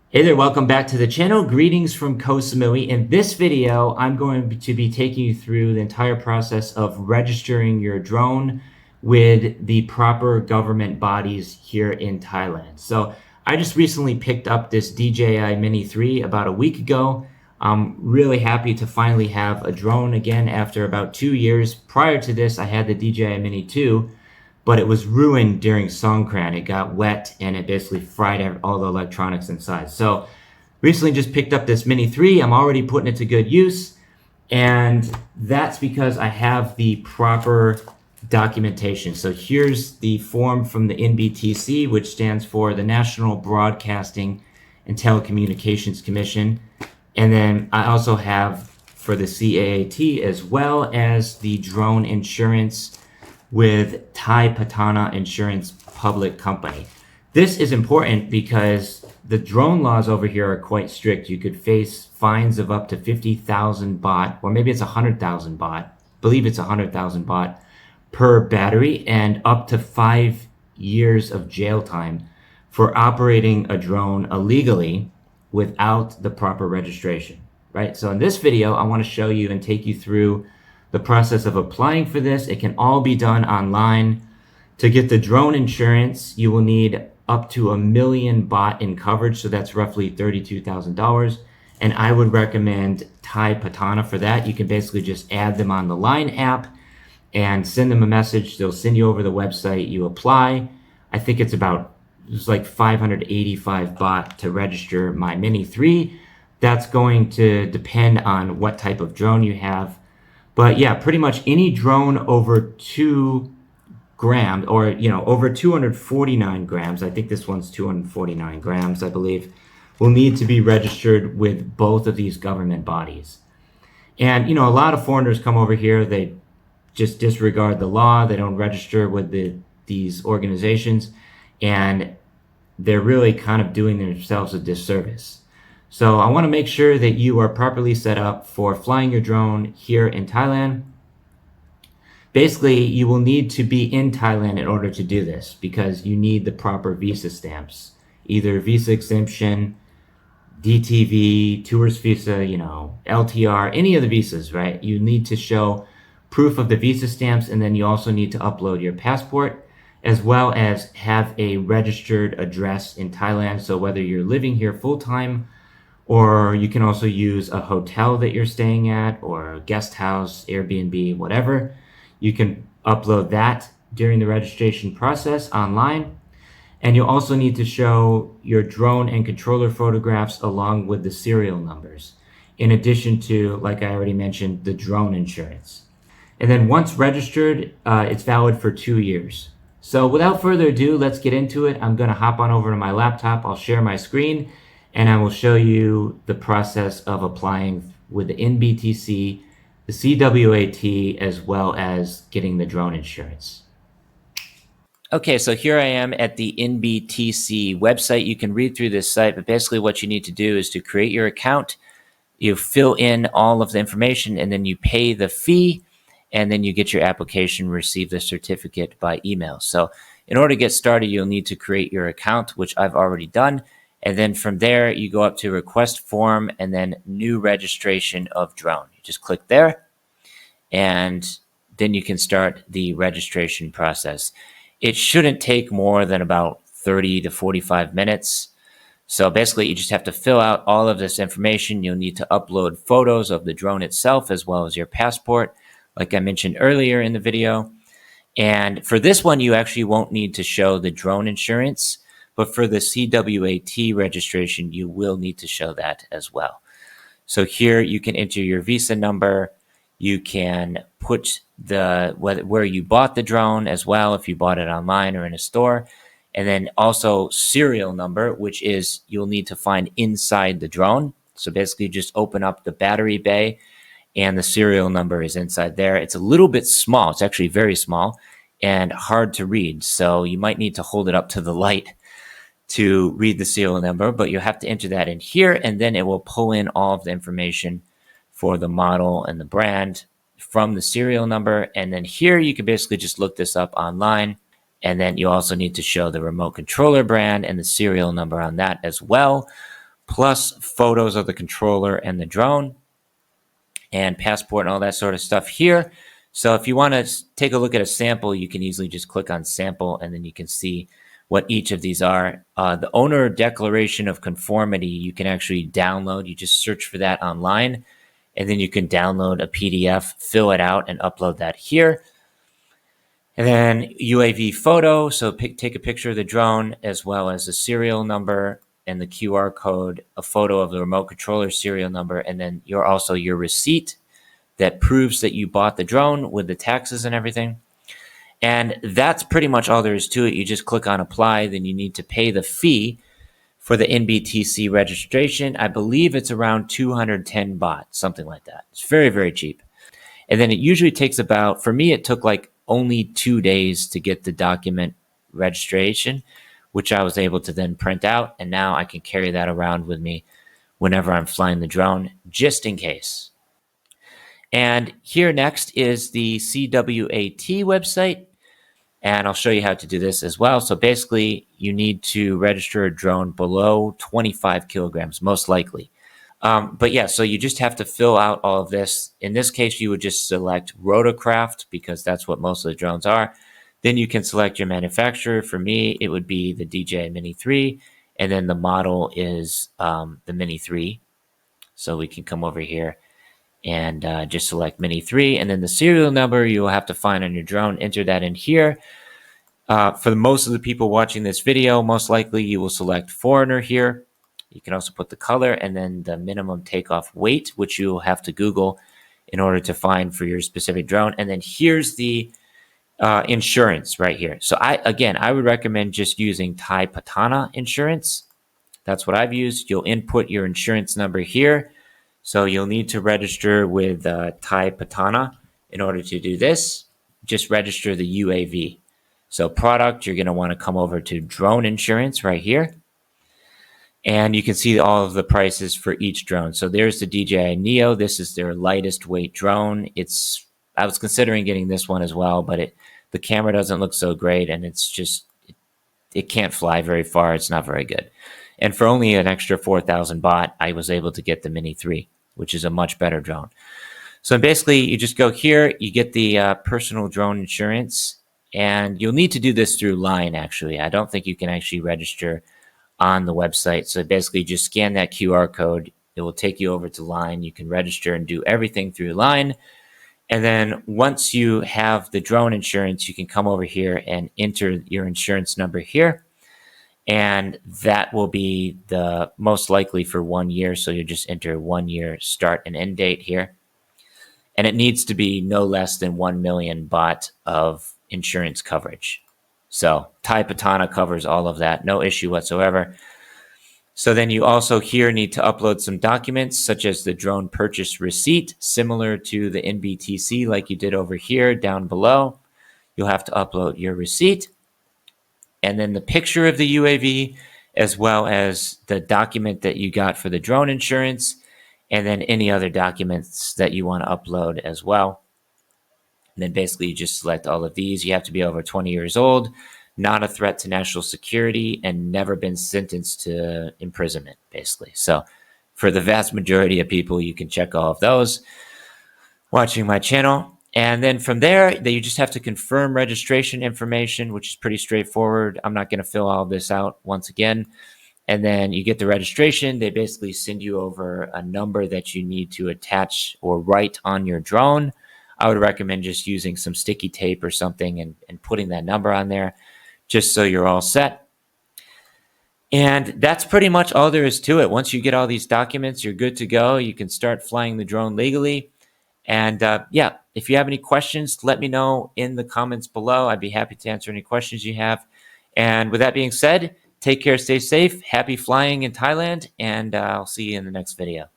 Hey there, welcome back to the channel. Greetings from Samui. In this video, I'm going to be taking you through the entire process of registering your drone with the proper government bodies here in Thailand. So I just recently picked up this DJI Mini 3 about a week ago. I'm really happy to finally have a drone again after about 2 years. Prior to this, I had the DJI Mini 2, but it was ruined during Songkran. It got wet and it basically fried all the electronics inside. So recently just picked up this Mini 3. I'm already putting it to good use. And that's because I have the proper documentation. So here's the form from the NBTC, which stands for the National Broadcasting and Telecommunications Commission. And then I also have for the CAAT as well as the drone insurance with Thai Patana Insurance Public Company. This is important because the drone laws over here are quite strict. You could face fines of up to 50,000 baht, or maybe it's 100,000 baht. I believe it's 100,000 baht per battery, and up to 5 years of jail time for operating a drone illegally without the proper registration, right? So in this video, I want to show you and take you through the process of applying for this. It can all be done online. To get the drone insurance, you will need up to 1 million baht in coverage, so that's roughly $32,000. And I would recommend Thai Patana for that. You can basically just add them on the Line app and send them a message. They'll send you over the website. You apply. I think it's like 585 baht to register my Mini 3. That's going to depend on what type of drone you have. But yeah, pretty much any drone over 2 grams, or over 249 grams, I think this one's 249 grams, I believe, will need to be registered with both of these government bodies. And a lot of foreigners come over here, they just disregard the law, they don't register with these organizations, and they're really kind of doing themselves a disservice. So I want to make sure that you are properly set up for flying your drone here in Thailand. Basically, you will need to be in Thailand in order to do this because you need the proper visa stamps, either visa exemption, DTV, tourist visa, LTR, any of the visas, right? You need to show proof of the visa stamps, and then you also need to upload your passport, as well as have a registered address in Thailand. So whether you're living here full-time, or you can also use a hotel that you're staying at, or a guest house, Airbnb, whatever. You can upload that during the registration process online. And you also need to show your drone and controller photographs along with the serial numbers, in addition to, like I already mentioned, the drone insurance. And then once registered, it's valid for 2 years. So without further ado, let's get into it. I'm going to hop on over to my laptop. I'll share my screen, and I will show you the process of applying with the NBTC, the CWAT, as well as getting the drone insurance. Okay, so here I am at the NBTC website. You can read through this site, but basically what you need to do is to create your account. You fill in all of the information, and then you pay the fee, and then you get your application, receive the certificate by email. So in order to get started, you'll need to create your account, which I've already done. And then from there, you go up to request form and then new registration of drone. You just click there, and then you can start the registration process. It shouldn't take more than about 30 to 45 minutes. So basically, you just have to fill out all of this information. You'll need to upload photos of the drone itself, as well as your passport, like I mentioned earlier in the video. And for this one, you actually won't need to show the drone insurance. But for the CWAT registration, you will need to show that as well. So here you can enter your visa number. You can put where you bought the drone as well, if you bought it online or in a store. And then also serial number, which is you'll need to find inside the drone. So basically just open up the battery bay, and the serial number is inside there. It's a little bit small. It's actually very small and hard to read. So you might need to hold it up to the light to read the serial number, but you'll have to enter that in here, and then it will pull in all of the information for the model and the brand from the serial number. And then here you can basically just look this up online, and then you also need to show the remote controller brand and the serial number on that as well. plus photos of the controller and the drone, and passport and all that sort of stuff here. So if you want to take a look at a sample, you can easily just click on sample, and then you can see what each of these are. The owner declaration of conformity, you can actually download. You just search for that online, and then you can download a PDF, fill it out, and upload that here. And then UAV photo, so take a picture of the drone as well as the serial number and the QR code, a photo of the remote controller serial number, and then also your receipt that proves that you bought the drone with the taxes and everything. And that's pretty much all there is to it. You just click on apply, then you need to pay the fee for the NBTC registration. I believe it's around 210 baht, something like that. It's very, very cheap. And then it usually takes about, for me, it took like only 2 days to get the document registration, which I was able to then print out. And now I can carry that around with me whenever I'm flying the drone, just in case. And here next is the CWAT website. And I'll show you how to do this as well. So basically, you need to register a drone below 25 kilograms, most likely. But yeah, so you just have to fill out all of this. In this case, you would just select rotorcraft because that's what most of the drones are. Then you can select your manufacturer. For me, it would be the DJI Mini 3, and then the model is the Mini 3. So we can come over here and just select Mini 3, and then the serial number you will have to find on your drone, enter that in here. For most of the people watching this video, most likely you will select foreigner here. You can also put the color and then the minimum takeoff weight, which you'll have to Google in order to find for your specific drone. And then here's the insurance right here. So I would recommend just using Thai Patana insurance. That's what I've used. You'll input your insurance number here. So you'll need to register with Thai Patana in order to do this. Just register the UAV. So product, you're going to want to come over to drone insurance right here. And you can see all of the prices for each drone. So there's the DJI Neo. This is their lightest weight drone. I was considering getting this one as well, but the camera doesn't look so great, and it's just, it can't fly very far. It's not very good. And for only an extra 4,000 baht, I was able to get the Mini 3, which is a much better drone. So basically, you just go here, you get the personal drone insurance, and you'll need to do this through Line, actually. I don't think you can actually register on the website. So basically, just scan that QR code. It will take you over to Line. You can register and do everything through Line. And then once you have the drone insurance, you can come over here and enter your insurance number here. And that will be the most likely for 1 year. So you just enter 1 year start and end date here. And it needs to be no less than 1 million baht of insurance coverage. So Thai Patana covers all of that, no issue whatsoever. So then you also here need to upload some documents such as the drone purchase receipt, similar to the NBTC like you did over here down below. You'll have to upload your receipt and then the picture of the UAV, as well as the document that you got for the drone insurance, and then any other documents that you want to upload as well. And then basically you just select all of these. You have to be over 20 years old, not a threat to national security, and never been sentenced to imprisonment, basically. So for the vast majority of people, you can check all of those watching my channel. And then from there, you just have to confirm registration information, which is pretty straightforward. I'm not going to fill all of this out once again. And then you get the registration. They basically send you over a number that you need to attach or write on your drone. I would recommend just using some sticky tape or something and putting that number on there just so you're all set. And that's pretty much all there is to it. Once you get all these documents, you're good to go. You can start flying the drone legally. And yeah, if you have any questions, let me know in the comments below. I'd be happy to answer any questions you have. And with that being said, take care, stay safe, happy flying in Thailand, and I'll see you in the next video.